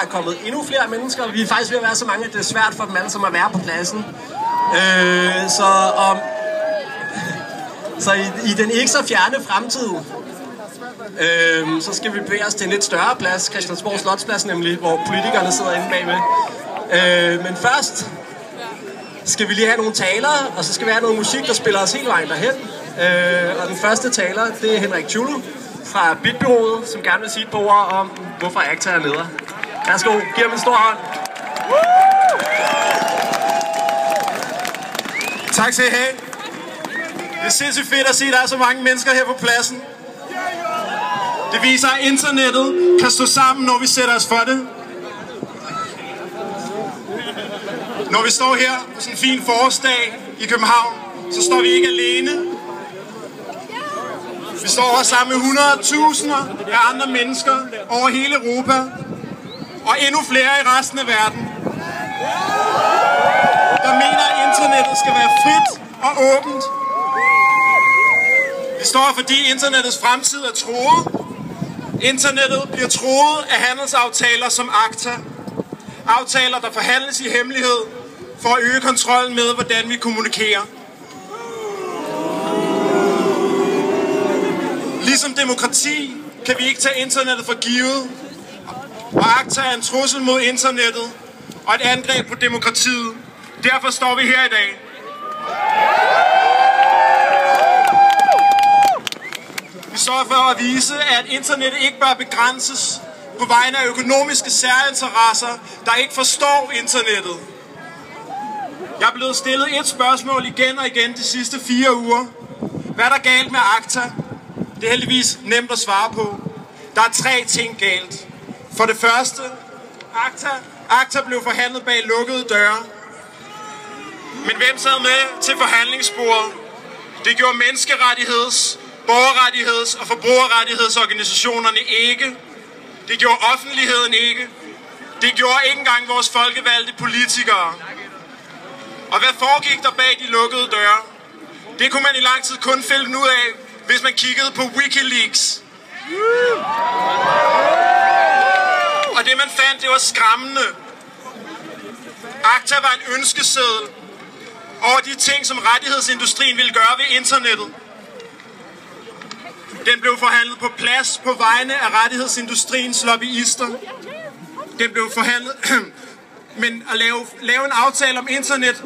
er kommet endnu flere mennesker. Vi er faktisk ved at være så mange, at det er svært for dem alle sammen at være på pladsen. Så i den ikke så fjerne fremtid, så skal vi bevæge os til en lidt større plads, Christiansborg Slotsplads nemlig, hvor politikerne sidder inde bagved. Men først skal vi lige have nogle talere, og så skal vi have noget musik, der spiller os hele vejen derhen. Og den første taler, det er Henrik Tjulu fra Bitbureauet, som gerne vil sige et par ord om, hvorfor ACTA er leder. Værsgo, giv ham en stor hånd. Tak skal I have. Det er sindssygt fedt at se, at der er så mange mennesker her på pladsen. Det viser, at internettet kan stå sammen, når vi sætter os for det. Når vi står her på sådan en fin forårsdag i København, så står vi ikke alene. Vi står også sammen med 100.000 af andre mennesker over hele Europa, og endnu flere i resten af verden, der mener, at internettet skal være frit og åbent. Vi står, fordi internettets fremtid er truet. Internettet bliver truet af handelsaftaler som ACTA. Aftaler, der forhandles i hemmelighed for at øge kontrollen med, hvordan vi kommunikerer. Ligesom demokrati kan vi ikke tage internettet for givet. Og ACTA er en trussel mod internettet og et angreb på demokratiet. Derfor står vi her i dag. Vi står for at vise, at internettet ikke bør begrænses på vegne af økonomiske særinteresser, der ikke forstår internettet. Jeg er blevet stillet et spørgsmål igen og igen de sidste 4 uger. Hvad er der galt med ACTA? Det er heldigvis nemt at svare på. Der er 3 ting galt. For det første, ACTA blev forhandlet bag lukkede døre. Men hvem sad med til forhandlingsbordet? Det gjorde menneskerettigheds, borgerrettigheds og forbrugerrettighedsorganisationerne ikke. Det gjorde offentligheden ikke. Det gjorde ikke engang vores folkevalgte politikere. Og hvad foregik der bag de lukkede døre? Det kunne man i lang tid kun finde ud af, hvis man kiggede på Wikileaks. Og det man fandt, det var skræmmende. ACTA var en ønskeseddel over de ting, som rettighedsindustrien ville gøre ved internettet. Den blev forhandlet på plads på vegne af rettighedsindustriens lobbyister. Den blev forhandlet, men at lave en aftale om internet,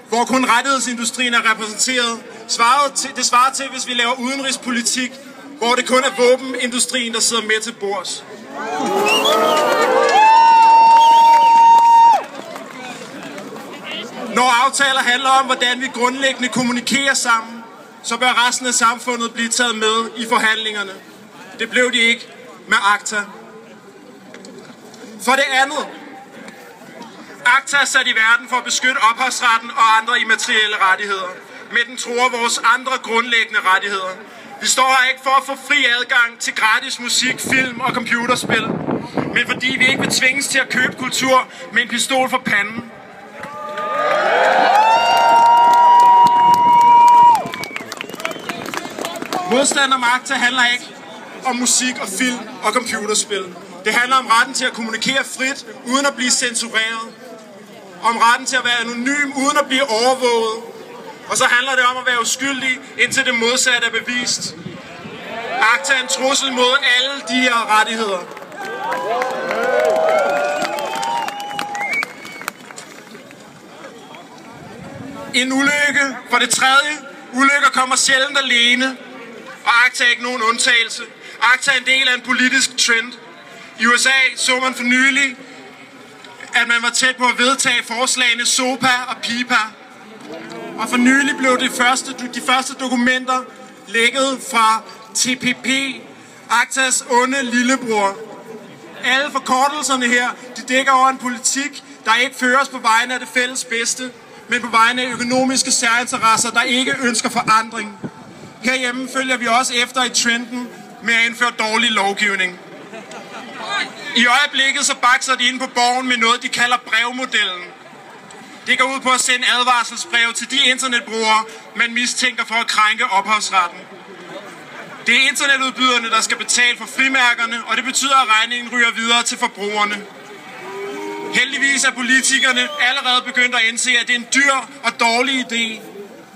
hvor kun rettighedsindustrien er repræsenteret, det svarer til, hvis vi laver udenrigspolitik, hvor det kun er våbenindustrien, der sidder med til bords. Når aftaler handler om, hvordan vi grundlæggende kommunikerer sammen, så bør resten af samfundet blive taget med i forhandlingerne. Det blev de ikke med ACTA. For det andet, ACTA er sat i verden for at beskytte ophavsretten og andre immaterielle rettigheder, men den truer vores andre grundlæggende rettigheder. Vi står her ikke for at få fri adgang til gratis musik, film og computerspil, men fordi vi ikke vil tvinges til at købe kultur med en pistol for panden. Modstand om ACTA handler ikke om musik og film og computerspil. Det handler om retten til at kommunikere frit, uden at blive censureret. Om retten til at være anonym, uden at blive overvåget. Og så handler det om at være uskyldig, indtil det modsatte er bevist. ACTA er en trussel mod alle de her rettigheder. En ulykke. For det tredje, ulykker kommer sjældent alene. Og ACTA er ikke nogen undtagelse. ACTA er en del af en politisk trend. I USA så man for nylig, at man var tæt på at vedtage forslagene SOPA og PIPA. Og for nylig blev de første dokumenter lækket fra TPP, ACTAs onde lillebror. Alle forkortelserne her, de dækker over en politik, der ikke føres på vegne af det fælles bedste, men på vegne af økonomiske særinteresser, der ikke ønsker forandring. Herhjemme følger vi også efter i trenden med at indføre dårlig lovgivning. I øjeblikket så bakser de ind på borgen med noget, de kalder brevmodellen. Det går ud på at sende advarselsbreve til de internetbrugere, man mistænker for at krænke ophavsretten. Det er internetudbyderne, der skal betale for frimærkerne, og det betyder, at regningen ryger videre til forbrugerne. Heldigvis er politikerne allerede begyndt at indse, at det er en dyr og dårlig idé.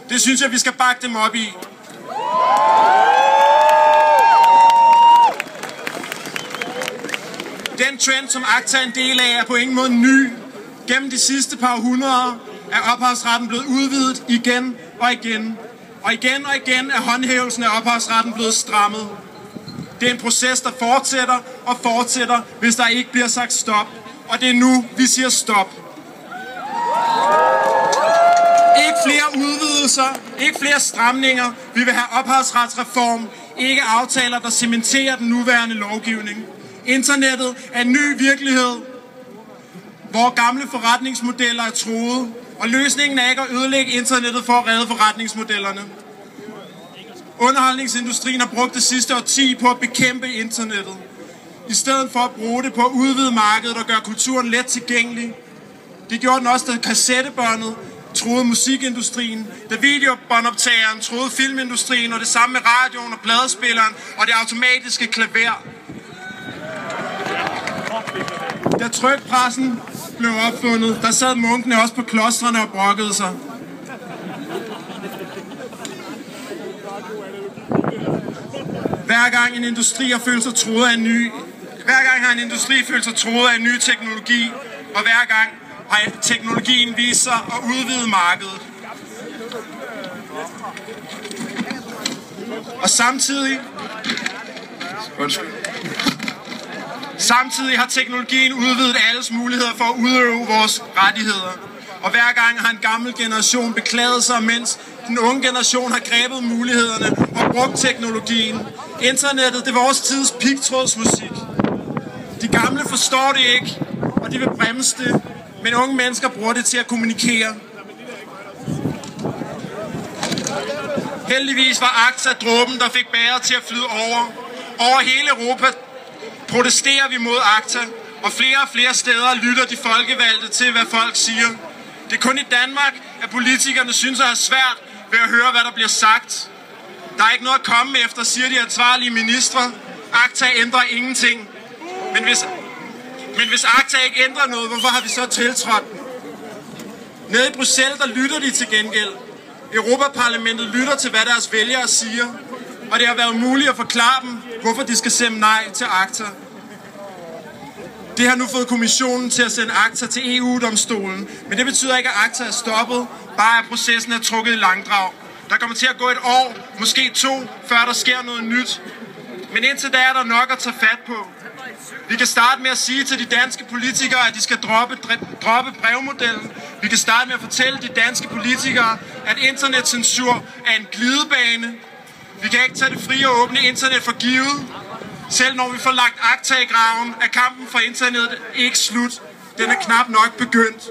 Det synes jeg, vi skal bakke dem op i. Den trend, som ACTA er en del af, er på ingen måde ny. Gennem de sidste par århundreder er ophavsretten blevet udvidet igen og igen. Og igen og igen er håndhævelsen af ophavsretten blevet strammet. Det er en proces, der fortsætter og fortsætter, hvis der ikke bliver sagt stop. Og det er nu, vi siger stop. Ikke flere udvidelser, ikke flere stramninger. Vi vil have ophavsretsreform, ikke aftaler, der cementerer den nuværende lovgivning. Internettet er en ny virkelighed, hvor gamle forretningsmodeller er truet, og løsningen er ikke at ødelægge internettet for at redde forretningsmodellerne. Underholdningsindustrien har brugt det sidste årti på at bekæmpe internettet, i stedet for at bruge det på at udvide markedet og gøre kulturen let tilgængelig. Det gjorde den også, da kassettebåndet truede musikindustrien, da videobåndoptageren truede filmindustrien, og det samme med radioen og pladespilleren og det automatiske klaver. Da trykpressen blev opfundet, der sad munkene også på klostrene og brokkede sig. Hver gang en industri har følt sig truet af en ny teknologi, og hver gang har teknologien vist sig at udvide markedet. Og samtidig har teknologien udvidet alles muligheder for at udøve vores rettigheder. Og hver gang har en gammel generation beklaget sig, mens den unge generation har grebet mulighederne og brugt teknologien. Internettet, det er vores tids pigtrådsmusik. De gamle forstår det ikke, og de vil bremse det, men unge mennesker bruger det til at kommunikere. Heldigvis var ACTA dråben, der fik bægeret til at flyde over. Over hele Europa protesterer vi mod ACTA, og flere steder lytter de folkevalgte til, hvad folk siger. Det er kun i Danmark, at politikerne synes at have svært ved at høre, hvad der bliver sagt. Der er ikke noget at komme efter, siger de ansvarlige ministre. ACTA ændrer ingenting. Men hvis ACTA ikke ændrer noget, hvorfor har vi så tiltrådt den? Nede i Bruxelles, der lytter de til gengæld. Europaparlamentet lytter til, hvad deres vælgere siger. Og det har været muligt at forklare dem, hvorfor de skal stemme nej til ACTA. Det har nu fået kommissionen til at sende ACTA til EU-domstolen. Men det betyder ikke, at ACTA er stoppet, bare at processen er trukket i langdrag. Der kommer til at gå et år, måske 2, før der sker noget nyt. Men indtil da er der nok at tage fat på. Vi kan starte med at sige til de danske politikere, at de skal droppe brevmodellen. Vi kan starte med at fortælle de danske politikere, at internetcensur er en glidebane. Vi kan ikke tage det frie og åbne internet for givet. Selv når vi får lagt ACTA i graven, er kampen for internettet ikke slut. Den er knap nok begyndt.